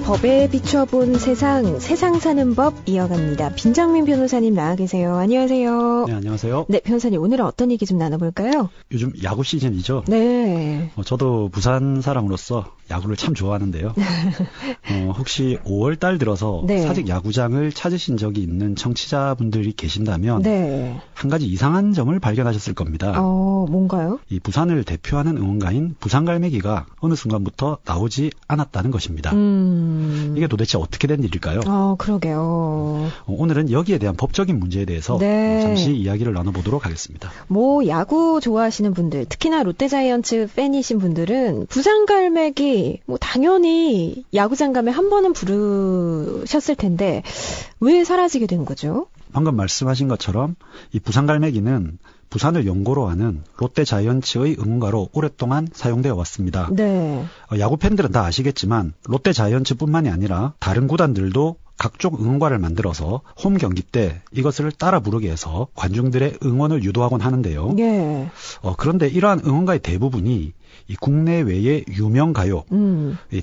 법에 비춰본 세상 사는 법 이어갑니다. 빈장민 변호사님 나와 계세요. 안녕하세요. 네, 안녕하세요. 네, 변호사님 오늘은 어떤 얘기 좀 나눠볼까요? 요즘 야구 시즌이죠? 네. 저도 부산 사람으로서 야구를 참 좋아하는데요. 혹시 5월 달 들어서 네. 사직 야구장을 찾으신 적이 있는 청취자분들이 계신다면 네. 한 가지 이상한 점을 발견하셨을 겁니다. 뭔가요? 이 부산을 대표하는 응원가인 부산갈매기가 어느 순간부터 나오지 않았다는 것입니다. 이게 도대체 어떻게 된 일일까요? 그러게요. 오늘은 여기에 대한 법적인 문제에 대해서 네. 잠시 이야기를 나눠보도록 하겠습니다. 야구 좋아하시는 분들, 특히나 롯데자이언츠 팬이신 분들은 부산갈매기 당연히 야구장 가면 한 번은 부르셨을 텐데 왜 사라지게 된 거죠? 방금 말씀하신 것처럼 이 부산갈매기는 부산을 연고로 하는 롯데자이언츠의 응원가로 오랫동안 사용되어 왔습니다. 네. 야구 팬들은 다 아시겠지만 롯데자이언츠뿐만이 아니라 다른 구단들도 각종 응원가를 만들어서 홈 경기 때 이것을 따라 부르게 해서 관중들의 응원을 유도하곤 하는데요. 예. 그런데 이러한 응원가의 대부분이 이 국내외의 유명 가요,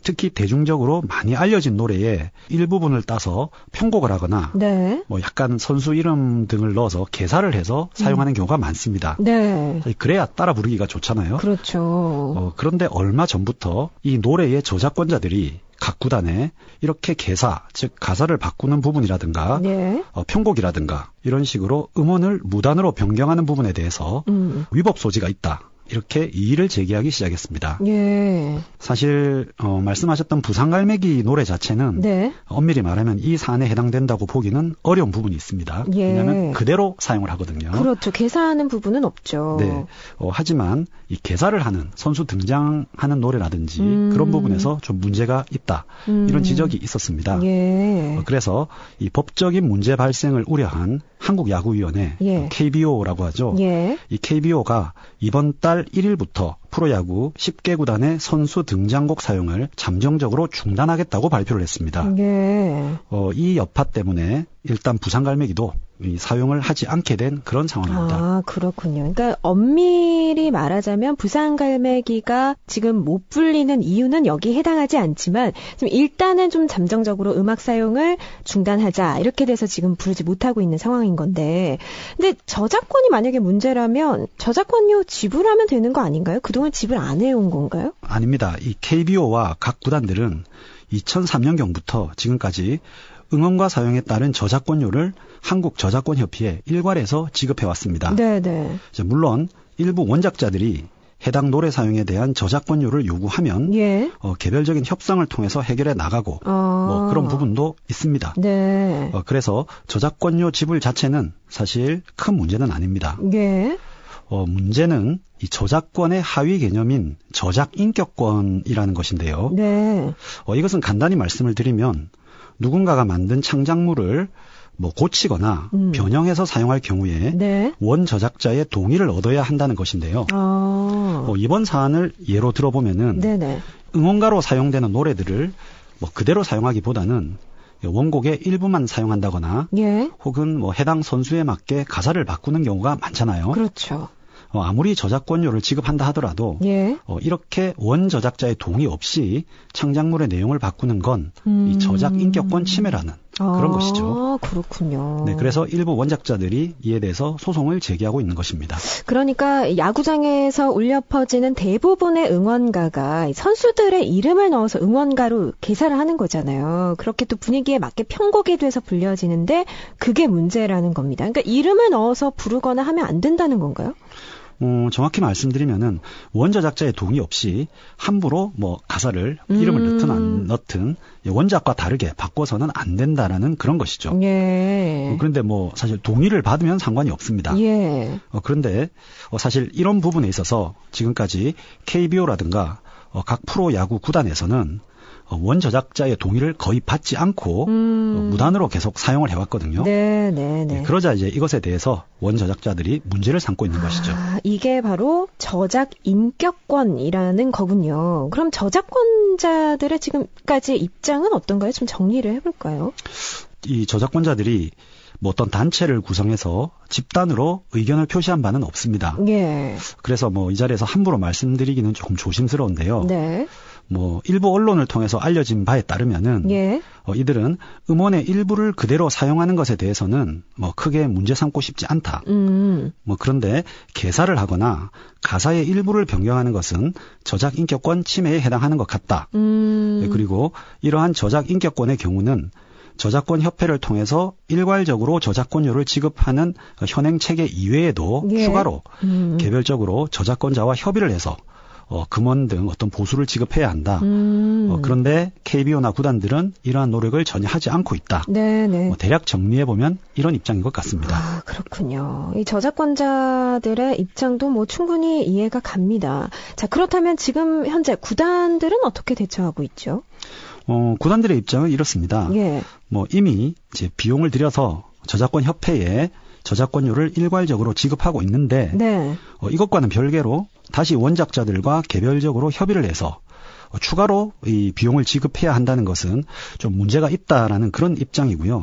특히 대중적으로 많이 알려진 노래의 일부분을 따서 편곡을 하거나 네. 약간 선수 이름 등을 넣어서 개사를 해서 사용하는 경우가 많습니다. 네. 그래야 따라 부르기가 좋잖아요. 그렇죠. 그런데 얼마 전부터 이 노래의 저작권자들이 각 구단에 이렇게 개사, 즉 가사를 바꾸는 부분이라든가 네. 편곡이라든가 이런 식으로 음원을 무단으로 변경하는 부분에 대해서 위법 소지가 있다. 이렇게 이의를 제기하기 시작했습니다. 예. 사실 말씀하셨던 부산갈매기 노래 자체는 네. 엄밀히 말하면 이 사안에 해당된다고 보기는 어려운 부분이 있습니다. 예. 왜냐하면 그대로 사용을 하거든요. 그렇죠. 개사하는 부분은 없죠. 네. 하지만 이 개사를 하는 선수 등장하는 노래라든지 그런 부분에서 좀 문제가 있다. 이런 지적이 있었습니다. 예. 그래서 이 법적인 문제 발생을 우려한 한국야구위원회 예. KBO라고 하죠. 예. 이 KBO가 이번 달 1일부터 프로야구 10개 구단의 선수 등장곡 사용을 잠정적으로 중단하겠다고 발표를 했습니다. 예. 이 여파 때문에 일단 부산갈매기도 이 사용을 하지 않게 된 그런 상황입니다. 그렇군요. 그러니까 엄밀히 말하자면 부산갈매기가 지금 못 불리는 이유는 여기에 해당하지 않지만 좀 일단은 좀 잠정적으로 음악 사용을 중단하자 이렇게 돼서 지금 부르지 못하고 있는 상황인 건데 근데 저작권이 만약에 문제라면 저작권료 지불하면 되는 거 아닌가요? 그동안 지불 안 해온 건가요? 아닙니다. 이 KBO와 각 구단들은 2003년경부터 지금까지 응원가 사용에 따른 저작권료를 한국저작권협회에 일괄해서 지급해왔습니다. 네네. 물론 일부 원작자들이 해당 노래 사용에 대한 저작권료를 요구하면 예. 개별적인 협상을 통해서 해결해 나가고 그런 부분도 있습니다. 네. 그래서 저작권료 지불 자체는 사실 큰 문제는 아닙니다. 예. 문제는 이 저작권의 하위 개념인 저작인격권이라는 것인데요. 네. 이것은 간단히 말씀을 드리면 누군가가 만든 창작물을 고치거나 변형해서 사용할 경우에 네. 원저작자의 동의를 얻어야 한다는 것인데요. 이번 사안을 예로 들어보면은 네네. 응원가로 사용되는 노래들을 그대로 사용하기보다는 원곡의 일부만 사용한다거나 예. 혹은 해당 선수에 맞게 가사를 바꾸는 경우가 많잖아요. 그렇죠. 아무리 저작권료를 지급한다 하더라도 예. 이렇게 원저작자의 동의 없이 창작물의 내용을 바꾸는 건 이 저작인격권 침해라는 그런 것이죠. 그렇군요. 네, 그래서 일부 원작자들이 이에 대해서 소송을 제기하고 있는 것입니다. 그러니까 야구장에서 울려 퍼지는 대부분의 응원가가 선수들의 이름을 넣어서 응원가로 개사를 하는 거잖아요. 그렇게 또 분위기에 맞게 편곡이 돼서 불려지는데 그게 문제라는 겁니다. 그러니까 이름을 넣어서 부르거나 하면 안 된다는 건가요? 정확히 말씀드리면은 원저작자의 동의 없이 함부로 가사를 이름을 넣든 안 넣든 원작과 다르게 바꿔서는 안 된다라는 그런 것이죠. 예. 그런데 사실 동의를 받으면 상관이 없습니다. 예. 그런데 사실 이런 부분에 있어서 지금까지 KBO라든가 각 프로야구 구단에서는 원저작자의 동의를 거의 받지 않고 무단으로 계속 사용을 해왔거든요. 네. 그러자 이제 이것에 대해서 원저작자들이 문제를 삼고 있는 것이죠. 이게 바로 저작 인격권이라는 거군요. 그럼 저작권자들의 지금까지 입장은 어떤가요? 좀 정리를 해볼까요? 이 저작권자들이 뭐 어떤 단체를 구성해서 집단으로 의견을 표시한 바는 없습니다. 예. 그래서 뭐 이 자리에서 함부로 말씀드리기는 조금 조심스러운데요. 네. 뭐 일부 언론을 통해서 알려진 바에 따르면은 예. 이들은 음원의 일부를 그대로 사용하는 것에 대해서는 뭐 크게 문제 삼고 싶지 않다. 뭐 그런데 개사를 하거나 가사의 일부를 변경하는 것은 저작 인격권 침해에 해당하는 것 같다. 그리고 이러한 저작 인격권의 경우는 저작권 협회를 통해서 일괄적으로 저작권료를 지급하는 현행 체계 이외에도 예. 추가로 개별적으로 저작권자와 협의를 해서 금원 등 어떤 보수를 지급해야 한다. 그런데 KBO나 구단들은 이러한 노력을 전혀 하지 않고 있다. 네네. 대략 정리해보면 이런 입장인 것 같습니다. 아, 그렇군요. 이 저작권자들의 입장도 뭐 충분히 이해가 갑니다. 자, 그렇다면 지금 현재 구단들은 어떻게 대처하고 있죠? 구단들의 입장은 이렇습니다. 예. 뭐 이미 이제 비용을 들여서 저작권 협회에 저작권료를 일괄적으로 지급하고 있는데 네. 이것과는 별개로 다시 원작자들과 개별적으로 협의를 해서 추가로 이 비용을 지급해야 한다는 것은 좀 문제가 있다라는 그런 입장이고요.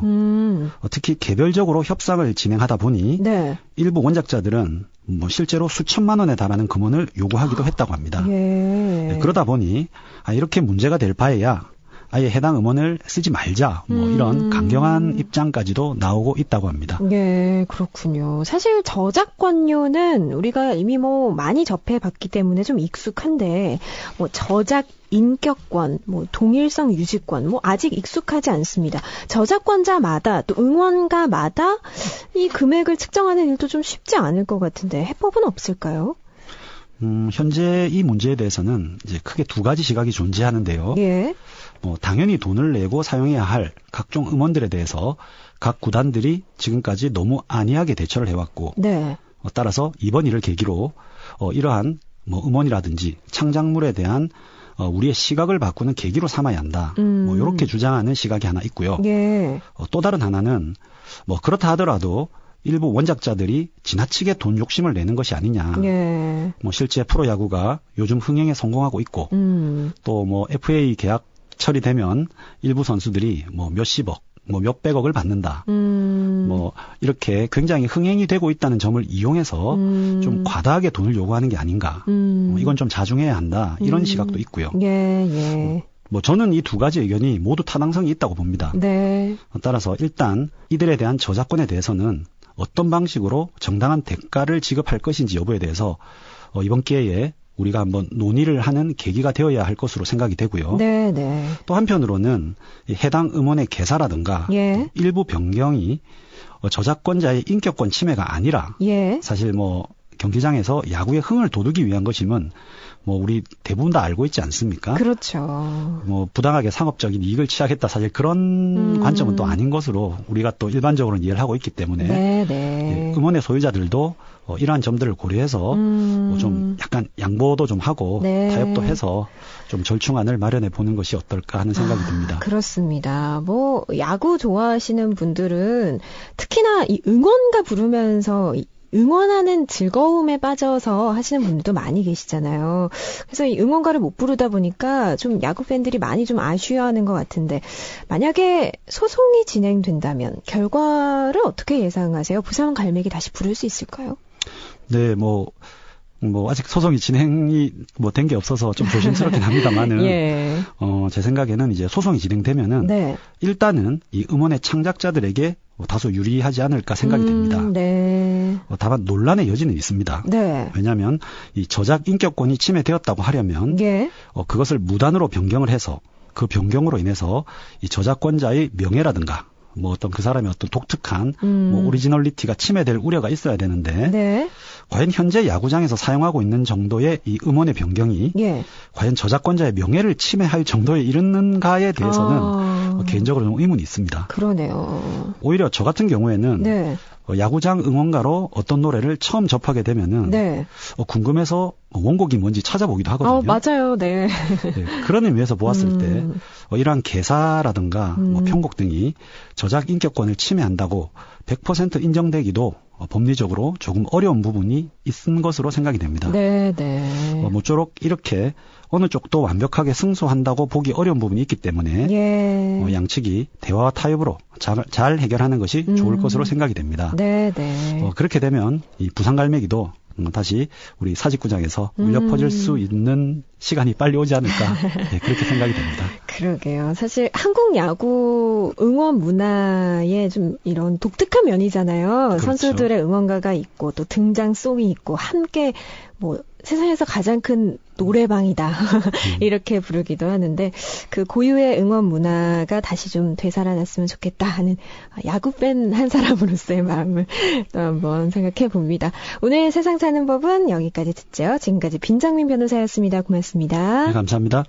특히 개별적으로 협상을 진행하다 보니 네. 일부 원작자들은 뭐 실제로 수천만 원에 달하는 금원을 요구하기도 했다고 합니다. 예. 그러다 보니 이렇게 문제가 될 바에야 아예 해당 음원을 쓰지 말자, 뭐 이런 강경한 입장까지도 나오고 있다고 합니다. 예, 그렇군요. 사실 저작권료는 우리가 이미 뭐 많이 접해봤기 때문에 좀 익숙한데, 뭐 저작 인격권, 뭐 동일성 유지권, 뭐 아직 익숙하지 않습니다. 저작권자마다 또 응원가마다 이 금액을 측정하는 일도 좀 쉽지 않을 것 같은데 해법은 없을까요? 현재 이 문제에 대해서는 이제 크게 두 가지 시각이 존재하는데요. 예. 당연히 돈을 내고 사용해야 할 각종 음원들에 대해서 각 구단들이 지금까지 너무 안이하게 대처를 해왔고, 네. 따라서 이번 일을 계기로 이러한 뭐 음원이라든지 창작물에 대한 우리의 시각을 바꾸는 계기로 삼아야 한다. 뭐 이렇게 주장하는 시각이 하나 있고요. 예. 또 다른 하나는 뭐 그렇다 하더라도 일부 원작자들이 지나치게 돈 욕심을 내는 것이 아니냐. 예. 뭐 실제 프로야구가 요즘 흥행에 성공하고 있고, 또 뭐 FA 계약 처리되면 일부 선수들이 뭐 몇십억, 뭐 몇백억을 받는다. 뭐 이렇게 굉장히 흥행이 되고 있다는 점을 이용해서 좀 과다하게 돈을 요구하는 게 아닌가. 이건 좀 자중해야 한다. 이런 시각도 있고요. 예. 뭐 저는 이 두 가지 의견이 모두 타당성이 있다고 봅니다. 네. 따라서 일단 이들에 대한 저작권에 대해서는 어떤 방식으로 정당한 대가를 지급할 것인지 여부에 대해서 이번 기회에 우리가 한번 논의를 하는 계기가 되어야 할 것으로 생각이 되고요. 네. 또 한편으로는 해당 음원의 개사라든가 예. 일부 변경이 저작권자의 인격권 침해가 아니라 예. 사실 뭐 경기장에서 야구의 흥을 돋우기 위한 것이면 뭐 우리 대부분 다 알고 있지 않습니까? 그렇죠. 뭐 부당하게 상업적인 이익을 취하겠다, 사실 그런 관점은 또 아닌 것으로 우리가 또 일반적으로는 이해를 하고 있기 때문에 네. 음원의 소유자들도 이러한 점들을 고려해서 뭐좀 약간 양보도 좀 하고 네. 타협도 해서 좀 절충안을 마련해 보는 것이 어떨까 하는 생각이 듭니다. 그렇습니다. 뭐 야구 좋아하시는 분들은 특히나 이 응원가 부르면서 응원하는 즐거움에 빠져서 하시는 분들도 많이 계시잖아요. 그래서 이 응원가를 못 부르다 보니까 좀 야구 팬들이 많이 좀 아쉬워하는 것 같은데, 만약에 소송이 진행된다면 결과를 어떻게 예상하세요? 부산 갈매기 다시 부를 수 있을까요? 네, 뭐 아직 소송이 진행이 된 게 없어서 좀 조심스럽긴 합니다만은 예. 제 생각에는 이제 소송이 진행되면은 네. 일단은 이 음원의 창작자들에게 다소 유리하지 않을까 생각이 됩니다. 네. 다만 논란의 여지는 있습니다. 네. 왜냐하면 이 저작 인격권이 침해되었다고 하려면 예. 그것을 무단으로 변경을 해서 그 변경으로 인해서 이 저작권자의 명예라든가 뭐 어떤 그 사람의 어떤 독특한 뭐 오리지널리티가 침해될 우려가 있어야 되는데 네. 과연 현재 야구장에서 사용하고 있는 정도의 이 음원의 변경이 예. 과연 저작권자의 명예를 침해할 정도에 이르는가에 대해서는 개인적으로 좀 의문이 있습니다. 그러네요. 오히려 저 같은 경우에는 네. 야구장 응원가로 어떤 노래를 처음 접하게 되면은 네. 궁금해서 원곡이 뭔지 찾아보기도 하거든요. 맞아요. 네. 네, 그런 의미에서 보았을 때 이러한 개사라든가 뭐 편곡 등이 저작 인격권을 침해한다고 100% 인정되기도 법리적으로 조금 어려운 부분이 있는 것으로 생각이 됩니다. 네. 모쪼록 이렇게 어느 쪽도 완벽하게 승소한다고 보기 어려운 부분이 있기 때문에 예. 양측이 대화와 타협으로 잘 해결하는 것이 좋을 것으로 생각이 됩니다. 네. 그렇게 되면 이 부산갈매기도 다시 우리 사직구장에서 울려 퍼질 수 있는 시간이 빨리 오지 않을까 그렇게 생각이 됩니다. 그러게요. 사실 한국 야구 응원 문화에 좀 이런 독특한 면이잖아요. 그렇죠. 선수들의 응원가가 있고 또 등장송이 있고 함께 뭐 세상에서 가장 큰 노래방이다 이렇게 부르기도 하는데 그 고유의 응원 문화가 다시 좀 되살아났으면 좋겠다 하는 야구 팬 한 사람으로서의 마음을 또 한번 생각해 봅니다. 오늘 세상 사는 법은 여기까지 듣죠. 지금까지 빈장민 변호사였습니다. 고맙습니다. 네, 감사합니다.